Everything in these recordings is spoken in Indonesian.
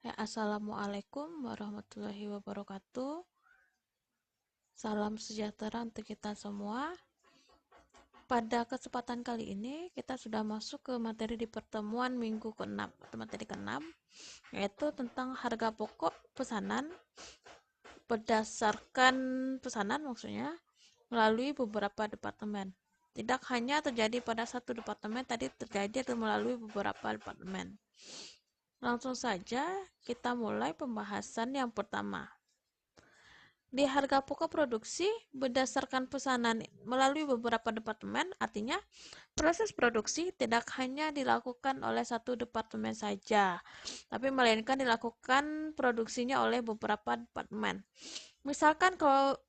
Assalamualaikum warahmatullahi wabarakatuh. Salam sejahtera untuk kita semua. Pada kesempatan kali ini, kita sudah masuk ke materi di pertemuan minggu ke-6 atau materi ke-6, yaitu tentang harga pokok pesanan berdasarkan pesanan maksudnya melalui beberapa departemen. Tidak hanya terjadi pada satu departemen, tadi terjadi atau melalui beberapa departemen. Langsung saja kita mulai pembahasan yang pertama. Di harga pokok produksi berdasarkan pesanan melalui beberapa departemen, artinya proses produksi tidak hanya dilakukan oleh satu departemen saja, tapi melainkan dilakukan produksinya oleh beberapa departemen. Misalkan kalau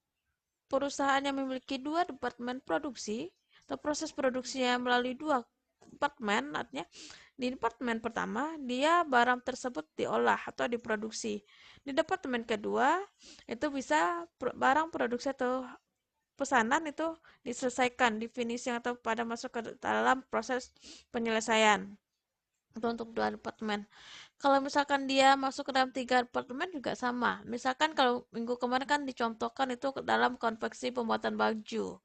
perusahaan yang memiliki dua departemen produksi atau proses produksinya melalui dua departemen, artinya di departemen pertama, dia barang tersebut diolah atau diproduksi. Di departemen kedua, itu bisa barang produksi atau pesanan itu diselesaikan di finishing atau pada masuk ke dalam proses penyelesaian. Itu untuk dua departemen. Kalau misalkan dia masuk ke dalam tiga departemen juga sama. Misalkan kalau minggu kemarin kan dicontohkan itu ke dalam konveksi pembuatan baju.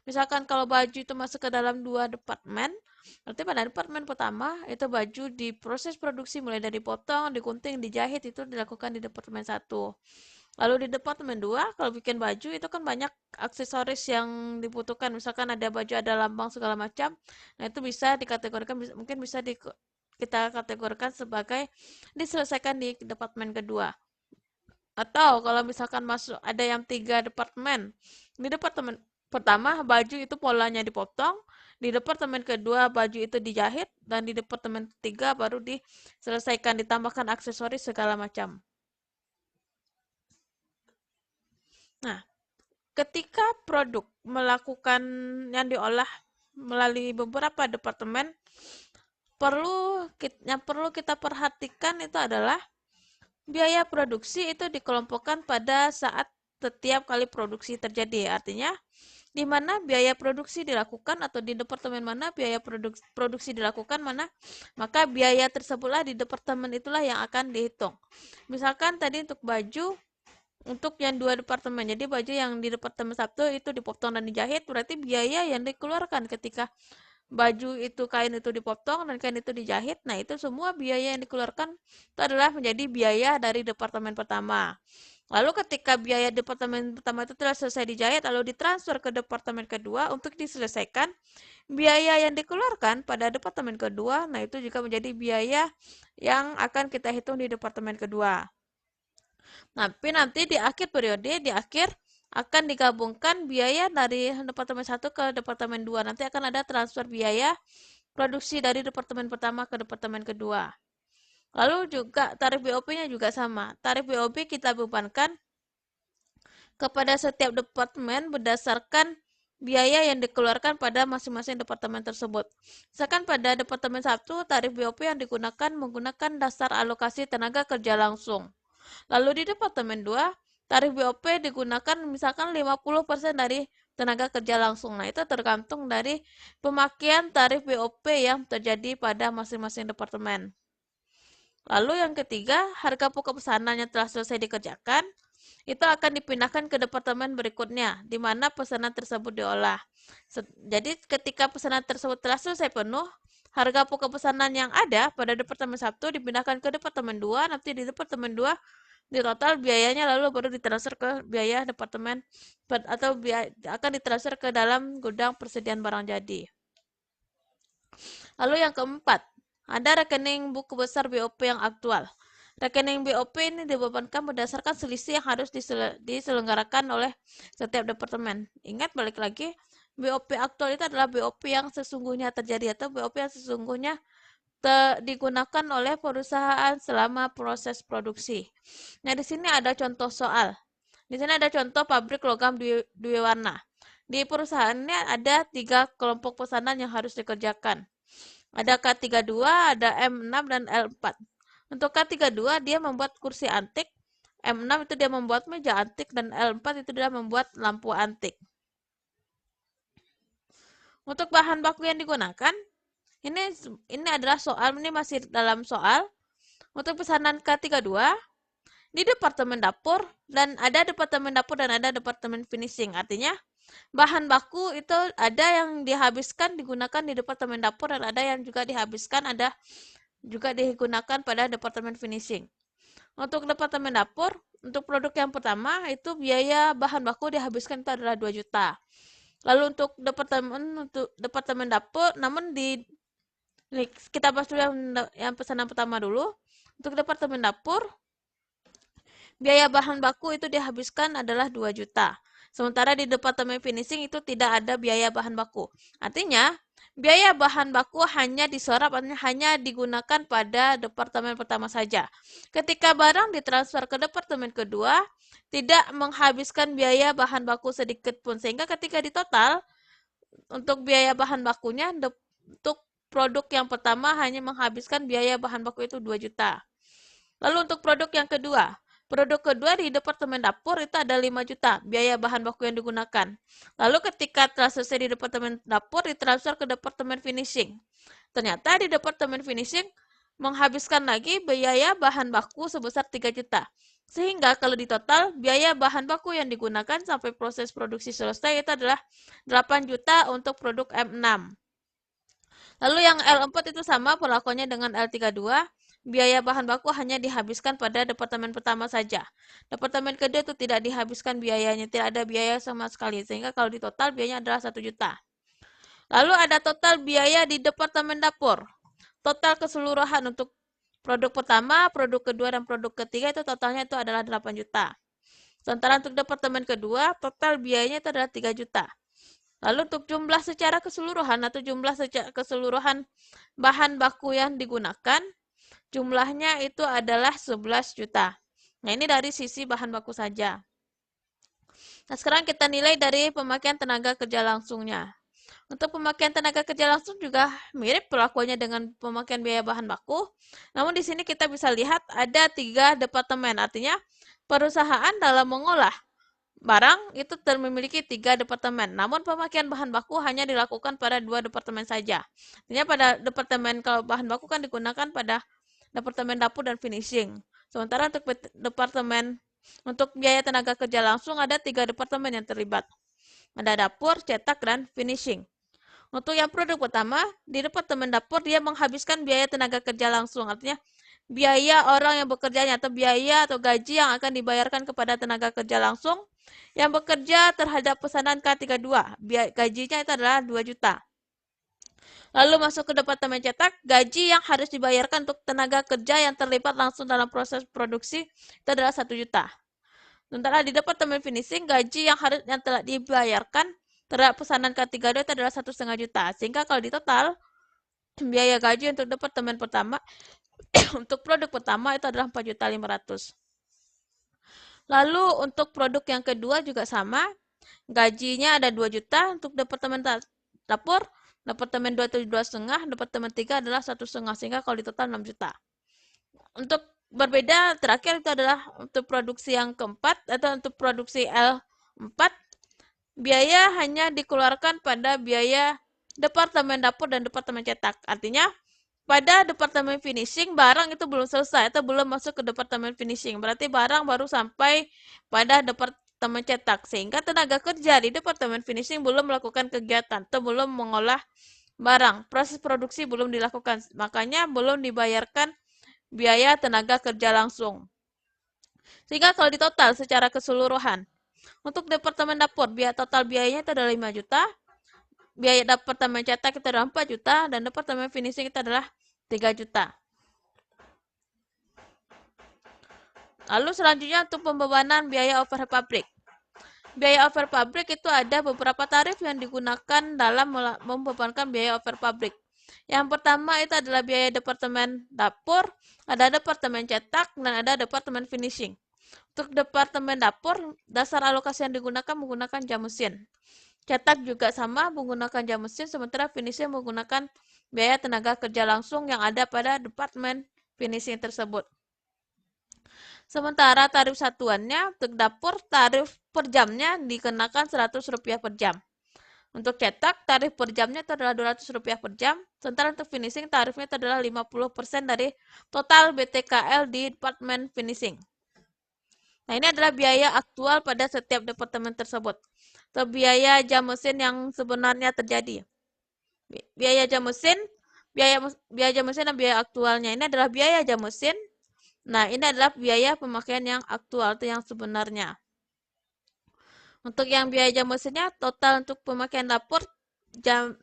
Misalkan kalau baju itu masuk ke dalam dua departemen, berarti pada departemen pertama itu baju di proses produksi mulai dari potong, digunting, dijahit itu dilakukan di departemen satu. Lalu di departemen 2, kalau bikin baju itu kan banyak aksesoris yang dibutuhkan. Misalkan ada baju, ada lambang segala macam. Nah, itu bisa dikategorikan mungkin bisa kita kategorikan sebagai diselesaikan di departemen kedua. Atau kalau misalkan masuk ada yang tiga departemen. Di departemen pertama baju itu polanya dipotong, di departemen kedua baju itu dijahit, dan di departemen ketiga baru diselesaikan ditambahkan aksesoris segala macam. Nah, ketika produk melakukan yang diolah melalui beberapa departemen, yang perlu kita perhatikan itu adalah biaya produksi itu dikelompokkan pada saat setiap kali produksi terjadi. Artinya, di mana biaya produksi dilakukan atau di departemen mana biaya produksi dilakukan mana, maka biaya tersebutlah di departemen itulah yang akan dihitung. Misalkan tadi untuk baju, untuk yang dua departemen, jadi baju yang di departemen satu itu dipotong dan dijahit, berarti biaya yang dikeluarkan ketika baju itu, kain itu dipotong dan kain itu dijahit, nah itu semua biaya yang dikeluarkan itu adalah menjadi biaya dari departemen pertama. Lalu ketika biaya departemen pertama itu telah selesai dijahit, lalu ditransfer ke departemen kedua untuk diselesaikan, biaya yang dikeluarkan pada departemen kedua, nah itu juga menjadi biaya yang akan kita hitung di departemen kedua. Tapi nanti di akhir periode, di akhir akan digabungkan biaya dari departemen 1 ke departemen 2. Nanti akan ada transfer biaya produksi dari departemen pertama ke departemen kedua. Lalu juga tarif BOP-nya juga sama. Tarif BOP kita bebankan kepada setiap departemen berdasarkan biaya yang dikeluarkan pada masing-masing departemen tersebut. Misalkan pada departemen 1, tarif BOP yang digunakan menggunakan dasar alokasi tenaga kerja langsung. Lalu di departemen 2, tarif BOP digunakan misalkan 50% dari tenaga kerja langsung. Nah, itu tergantung dari pemakaian tarif BOP yang terjadi pada masing-masing departemen. Lalu yang ketiga, harga pokok pesanan yang telah selesai dikerjakan itu akan dipindahkan ke departemen berikutnya, di mana pesanan tersebut diolah. Jadi ketika pesanan tersebut telah selesai penuh, harga pokok pesanan yang ada pada departemen 1 dipindahkan ke departemen 2, nanti di departemen 2 di total biayanya lalu baru ditransfer ke biaya departemen atau akan ditransfer ke dalam gudang persediaan barang jadi. Lalu yang keempat, ada rekening buku besar BOP yang aktual. Rekening BOP ini dibebankan berdasarkan selisih yang harus diselenggarakan oleh setiap departemen. Ingat balik lagi, BOP aktual itu adalah BOP yang sesungguhnya terjadi atau BOP yang sesungguhnya digunakan oleh perusahaan selama proses produksi. Nah, di sini ada contoh soal. Di sini ada contoh pabrik logam dua warna. Di perusahaan ini ada 3 kelompok pesanan yang harus dikerjakan. Ada K32, ada M6, dan L4. Untuk K32 dia membuat kursi antik, M6 itu dia membuat meja antik, dan L4 itu dia membuat lampu antik. Untuk bahan baku yang digunakan, ini adalah soal, ini masih dalam soal. Untuk pesanan K32, di departemen dapur dan ada departemen finishing. Artinya bahan baku itu ada yang dihabiskan digunakan di departemen dapur dan ada yang juga dihabiskan ada juga digunakan pada departemen finishing. Untuk departemen dapur, untuk produk yang pertama itu biaya bahan baku dihabiskan itu adalah 2 juta. Lalu untuk departemen dapur, namun kita bahas dulu yang pesanan pertama dulu. Untuk departemen dapur, biaya bahan baku itu dihabiskan adalah 2 juta. Sementara di departemen finishing itu tidak ada biaya bahan baku. Artinya, biaya bahan baku hanya diserap, hanya digunakan pada departemen pertama saja. Ketika barang ditransfer ke departemen kedua, tidak menghabiskan biaya bahan baku sedikit pun. Sehingga ketika ditotal, untuk biaya bahan bakunya, untuk produk yang pertama hanya menghabiskan biaya bahan baku itu 2 juta. Lalu untuk produk yang kedua, di departemen dapur itu ada 5 juta biaya bahan baku yang digunakan. Lalu ketika telah selesai di departemen dapur, ditransfer ke departemen finishing. Ternyata di departemen finishing menghabiskan lagi biaya bahan baku sebesar 3 juta. Sehingga kalau di total, biaya bahan baku yang digunakan sampai proses produksi selesai itu adalah 8 juta untuk produk M6. Lalu yang L4 itu sama perlakuannya dengan L32. Biaya bahan baku hanya dihabiskan pada departemen pertama saja. Departemen kedua itu tidak dihabiskan biayanya, tidak ada biaya sama sekali. Sehingga kalau di total biayanya adalah 1 juta. Lalu ada total biaya di departemen dapur. Total keseluruhan untuk produk pertama, produk kedua, dan produk ketiga itu totalnya itu adalah 8 juta. Sementara untuk departemen kedua, total biayanya itu adalah 3 juta. Lalu untuk jumlah secara keseluruhan atau jumlah secara keseluruhan bahan baku yang digunakan, jumlahnya itu adalah 11 juta. Nah, ini dari sisi bahan baku saja. Nah, sekarang kita nilai dari pemakaian tenaga kerja langsungnya. Untuk pemakaian tenaga kerja langsung juga mirip perlakuannya dengan pemakaian biaya bahan baku. Namun di sini kita bisa lihat ada 3 departemen. Artinya perusahaan dalam mengolah barang itu memiliki 3 departemen. Namun pemakaian bahan baku hanya dilakukan pada 2 departemen saja. Artinya pada departemen kalau bahan baku kan digunakan pada departemen dapur dan finishing. Sementara untuk departemen untuk biaya tenaga kerja langsung ada 3 departemen yang terlibat. Ada dapur, cetak, dan finishing. Untuk yang produk pertama, di departemen dapur dia menghabiskan biaya tenaga kerja langsung. Artinya biaya orang yang bekerjanya atau biaya atau gaji yang akan dibayarkan kepada tenaga kerja langsung yang bekerja terhadap pesanan K32. Gajinya itu adalah 2 juta. Lalu masuk ke departemen cetak, gaji yang harus dibayarkan untuk tenaga kerja yang terlibat langsung dalam proses produksi itu adalah 1 juta. Sementara di departemen finishing, gaji yang telah dibayarkan terhadap pesanan K32 itu adalah 1,5 juta. Sehingga kalau di total, biaya gaji untuk departemen pertama, untuk produk pertama itu adalah 4.500.000. Lalu untuk produk yang kedua juga sama, gajinya ada 2 juta untuk departemen dapur, departemen 2 itu 2,5, departemen 3 adalah 1,5, sehingga kalau di total 6 juta. Untuk berbeda terakhir itu adalah untuk produksi yang keempat atau untuk produksi L4, biaya hanya dikeluarkan pada biaya departemen dapur dan departemen cetak. Artinya pada departemen finishing barang itu belum selesai atau belum masuk ke departemen finishing. Berarti barang baru sampai pada departemen cetak. Sehingga tenaga kerja di departemen finishing belum melakukan kegiatan atau belum mengolah barang. Proses produksi belum dilakukan. Makanya belum dibayarkan biaya tenaga kerja langsung. Sehingga kalau ditotal secara keseluruhan, untuk departemen dapur, total biayanya itu adalah 5 juta, biaya departemen cetak itu adalah 4 juta, dan departemen finishing itu adalah 3 juta. Lalu selanjutnya untuk pembebanan biaya overhead pabrik. Biaya overhead pabrik itu ada beberapa tarif yang digunakan dalam membebankan biaya overhead pabrik. Yang pertama itu adalah biaya departemen dapur, ada departemen cetak, dan ada departemen finishing. Untuk departemen dapur, dasar alokasi yang digunakan menggunakan jam mesin. Cetak juga sama menggunakan jam mesin, sementara finishing menggunakan biaya tenaga kerja langsung yang ada pada departemen finishing tersebut. Sementara tarif satuannya untuk dapur, tarif per jamnya dikenakan Rp100 per jam. Untuk cetak, tarif per jamnya itu adalah Rp200 per jam. Sementara untuk finishing, tarifnya itu adalah 50% dari total BTKL di Departemen Finishing. Nah, ini adalah biaya aktual pada setiap departemen tersebut. Atau biaya jam mesin yang sebenarnya terjadi. Biaya jam mesin, biaya jam mesin dan biaya aktualnya. Ini adalah biaya jam mesin. Nah, ini adalah biaya pemakaian yang aktual atau yang sebenarnya. Untuk yang biaya jam mesinnya, total untuk pemakaian dapur,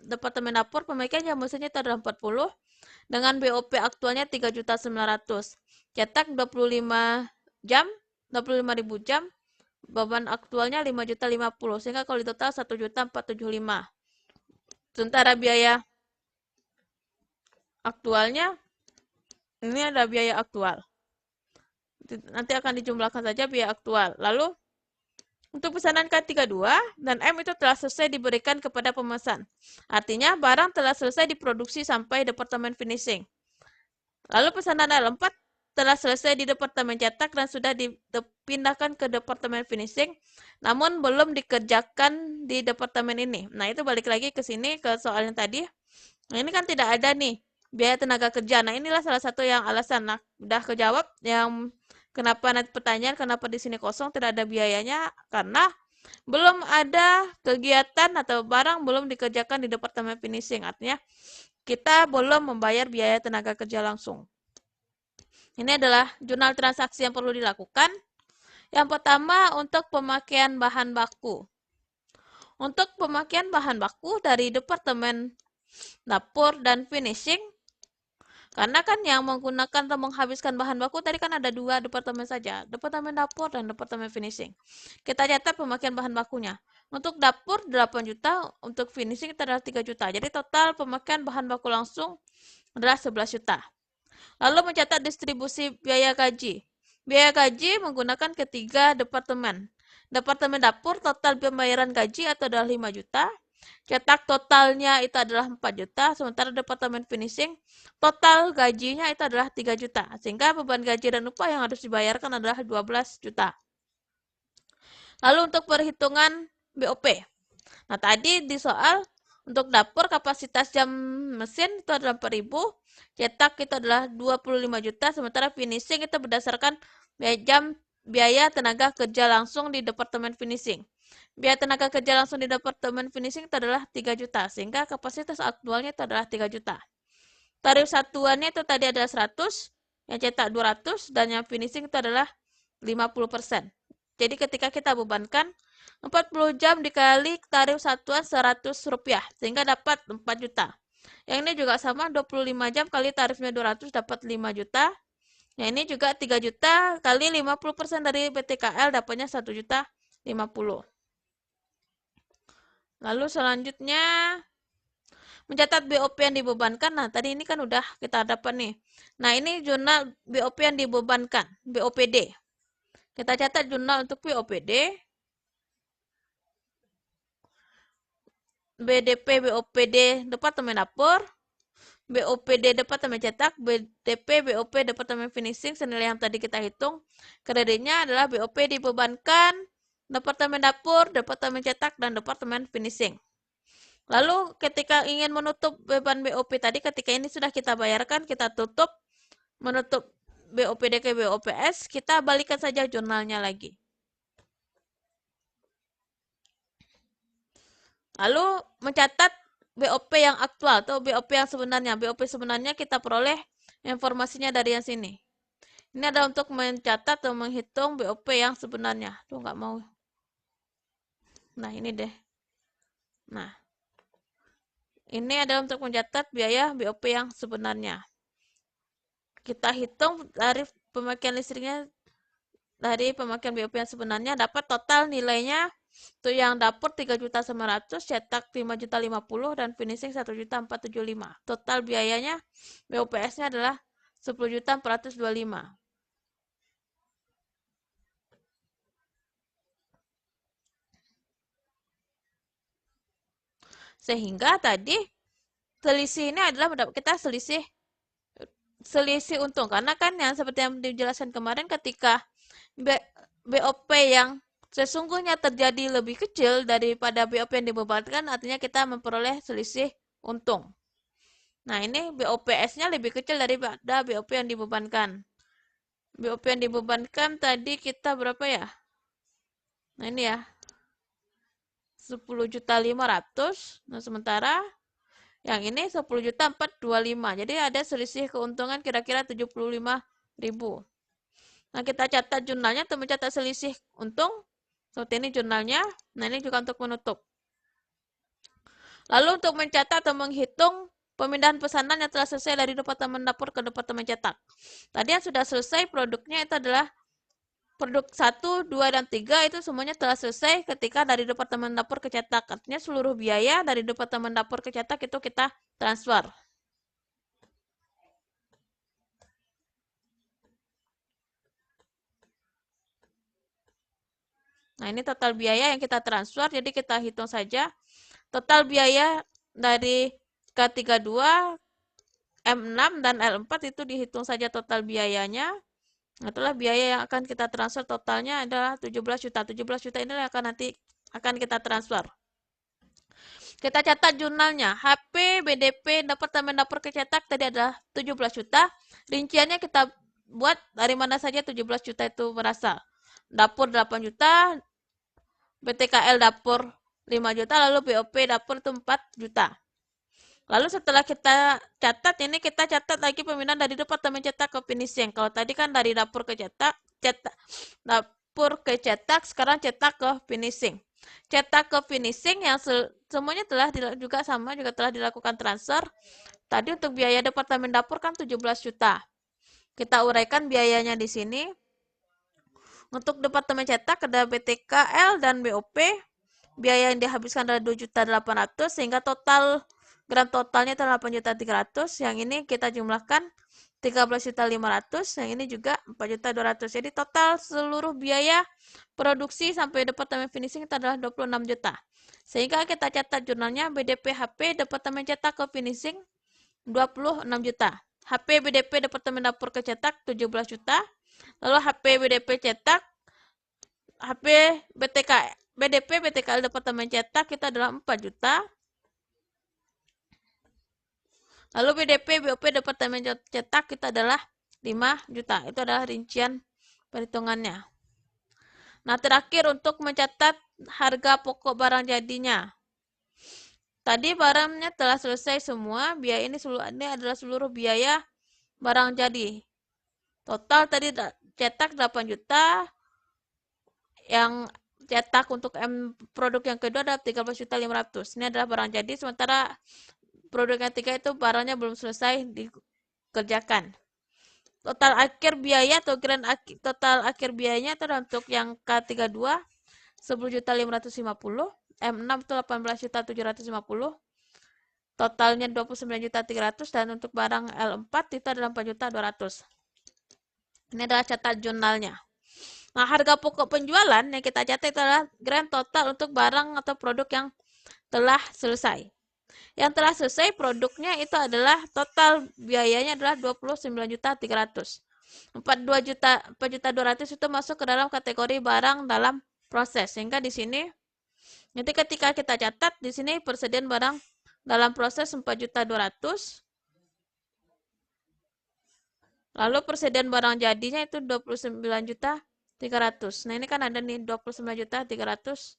departemen dapur, pemakaian jam mesinnya itu adalah 40, dengan BOP aktualnya 3.900.000. Cetak 25 jam, 25.000 jam, beban aktualnya 5.050.000, sehingga kalau di total 1.475.000. Sementara biaya aktualnya, ini ada biaya aktual. Nanti akan dijumlahkan saja biaya aktual. Lalu, untuk pesanan K32 dan M itu telah selesai diberikan kepada pemesan. Artinya, barang telah selesai diproduksi sampai departemen finishing. Lalu pesanan L4 telah selesai di departemen cetak dan sudah dipindahkan ke departemen finishing, namun belum dikerjakan di departemen ini. Nah, itu balik lagi ke sini, ke soal yang tadi. Nah, ini kan tidak ada nih biaya tenaga kerja. Nah, inilah salah satu yang alasan. Nah, udah kejawab yang kenapa nanti pertanyaan kenapa di sini kosong tidak ada biayanya, karena belum ada kegiatan atau barang belum dikerjakan di departemen finishing. Artinya kita belum membayar biaya tenaga kerja langsung. Ini adalah jurnal transaksi yang perlu dilakukan. Yang pertama, untuk pemakaian bahan baku. Untuk pemakaian bahan baku dari departemen dapur dan finishing, karena kan yang menggunakan atau menghabiskan bahan baku tadi kan ada 2 departemen saja, departemen dapur dan departemen finishing. Kita catat pemakaian bahan bakunya. Untuk dapur 8 juta, untuk finishing itu adalah 3 juta. Jadi total pemakaian bahan baku langsung adalah 11 juta. Lalu mencatat distribusi biaya gaji. Biaya gaji menggunakan ketiga departemen. Departemen dapur total pembayaran gaji itu adalah 5 juta. Cetak totalnya itu adalah 4 juta, sementara departemen finishing total gajinya itu adalah 3 juta. Sehingga beban gaji dan upah yang harus dibayarkan adalah 12 juta. Lalu untuk perhitungan BOP. Nah, tadi di soal untuk dapur kapasitas jam mesin itu adalah 4.000, cetak itu adalah 25 juta, sementara finishing itu berdasarkan biaya tenaga kerja langsung di departemen finishing. Biaya tenaga kerja langsung di departemen finishing itu adalah 3 juta, sehingga kapasitas aktualnya itu adalah 3 juta. Tarif satuannya itu tadi adalah 100, yang cetak 200, dan yang finishing itu adalah 50%. Jadi ketika kita bebankan 40 jam dikali tarif satuan Rp100, sehingga dapat 4 juta. Yang ini juga sama, 25 jam kali tarifnya 200 dapat 5 juta. Yang ini juga 3 juta kali 50% dari BTKL dapatnya 1 juta 50. Lalu selanjutnya mencatat BOP yang dibebankan. Nah, tadi ini kan udah kita dapat nih. Nah, ini jurnal BOP yang dibebankan, BOPD. Kita catat jurnal untuk BOPD. BDP BOPD Departemen Dapur, BOPD Departemen Cetak, BDP BOP Departemen Finishing senilai yang tadi kita hitung. Kreditnya adalah BOP dibebankan Departemen Dapur, Departemen Cetak, dan Departemen Finishing. Lalu ketika ingin menutup beban BOP tadi, ketika ini sudah kita bayarkan, kita tutup, menutup BOPD ke BOPS, kita balikan saja jurnalnya lagi. Lalu mencatat BOP yang aktual atau BOP yang sebenarnya. BOP sebenarnya kita peroleh informasinya dari yang sini. Ini ada untuk mencatat atau menghitung BOP yang sebenarnya. Tuh nggak mau. Nah, ini deh. Nah, ini adalah untuk mencatat biaya BOP yang sebenarnya. Kita hitung tarif pemakaian listriknya dari pemakaian BOP yang sebenarnya, dapat total nilainya untuk yang dapur 3.900.000, cetak 5.050.000, dan finishing 1.475.000. Total biayanya BOPS-nya adalah 10.425.000. Sehingga tadi selisih ini adalah kita selisih untung, karena kan yang seperti yang dijelaskan kemarin, ketika BOP yang sesungguhnya terjadi lebih kecil daripada BOP yang dibebankan, artinya kita memperoleh selisih untung. Nah, ini BOPS-nya lebih kecil daripada BOP yang dibebankan. BOP yang dibebankan tadi kita berapa ya? Nah, ini ya. 10.500.000. Nah, sementara yang ini 10.425.000. Jadi ada selisih keuntungan kira-kira 75.000. Nah, kita catat jurnalnya untuk mencatat selisih untung. Seperti ini jurnalnya. Nah, ini juga untuk menutup. Lalu untuk mencatat atau menghitung pemindahan pesanan yang telah selesai dari departemen dapur ke departemen cetak. Tadi yang sudah selesai produknya itu adalah produk 1, 2, dan 3 itu semuanya telah selesai ketika dari departemen dapur ke cetak. Artinya seluruh biaya dari departemen dapur ke cetak itu kita transfer. Nah, ini total biaya yang kita transfer, jadi kita hitung saja. Total biaya dari K32, M6, dan L4 itu dihitung saja total biayanya. Itulah biaya yang akan kita transfer, totalnya adalah 17 juta. 17 juta ini akan nanti akan kita transfer. Kita catat jurnalnya. HP, BDP, departemen dapur kecetak tadi adalah 17 juta. Rinciannya kita buat dari mana saja 17 juta itu berasal. Dapur 8 juta, BTKL dapur 5 juta, lalu BOP dapur itu 4 juta. Lalu setelah kita catat, ini kita catat lagi pemindahan dari departemen cetak ke finishing. Kalau tadi kan dari dapur ke cetak, dapur ke cetak, sekarang cetak ke finishing. Cetak ke finishing yang semuanya telah juga sama, juga telah dilakukan transfer. Tadi untuk biaya departemen dapur kan 17 juta. Kita uraikan biayanya di sini. Untuk departemen cetak ada BTKL dan BOP. Biaya yang dihabiskan adalah 2.800.000 sehingga total grand totalnya adalah 8.300.000. Yang ini kita jumlahkan 13.500.000, yang ini juga 4.200.000. Jadi total seluruh biaya produksi sampai departemen finishing itu adalah 26 juta. Sehingga kita catat jurnalnya BDP HP departemen cetak ke finishing 26 juta. HP BDP departemen dapur ke cetak 17 juta. Lalu HP BDP cetak, HP BTK, BDP BTKL departemen cetak kita adalah 4 juta. Lalu BDP BOP departemen cetak kita adalah 5 juta. Itu adalah rincian perhitungannya. Nah, terakhir untuk mencatat harga pokok barang jadinya. Tadi barangnya telah selesai semua, biaya ini adalah seluruh biaya barang jadi. Total tadi cetak 8 juta, yang cetak untuk produk yang kedua adalah 13.500.000. Ini adalah barang jadi, sementara produk yang ketiga itu barangnya belum selesai dikerjakan. Total akhir biaya atau total akhir biayanya itu untuk yang K32 10.550.000, M6 itu 18.750.000, totalnya 29.300.000, dan untuk barang L4 itu adalah 4.200.000. Ini adalah catat jurnalnya. Nah, harga pokok penjualan yang kita catat adalah grand total untuk barang atau produk yang telah selesai. Yang telah selesai produknya itu adalah total biayanya adalah 29.300.000. 4.200.000 itu masuk ke dalam kategori barang dalam proses. Sehingga di sini nanti ketika kita catat di sini persediaan barang dalam proses 4.200.000. Lalu persediaan barang jadinya itu 29.300.000. Nah, ini kan ada nih 29.300.000.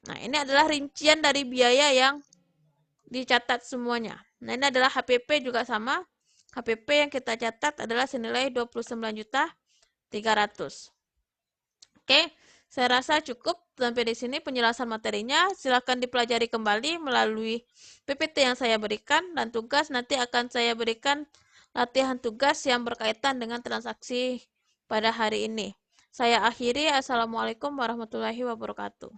Nah, ini adalah rincian dari biaya yang dicatat semuanya. Nah, ini adalah HPP juga sama. HPP yang kita catat adalah senilai 29.300.000. Oke, saya rasa cukup sampai di sini penjelasan materinya. Silakan dipelajari kembali melalui PPT yang saya berikan, dan tugas nanti akan saya berikan latihan tugas yang berkaitan dengan transaksi pada hari ini. Saya akhiri. Assalamualaikum warahmatullahi wabarakatuh.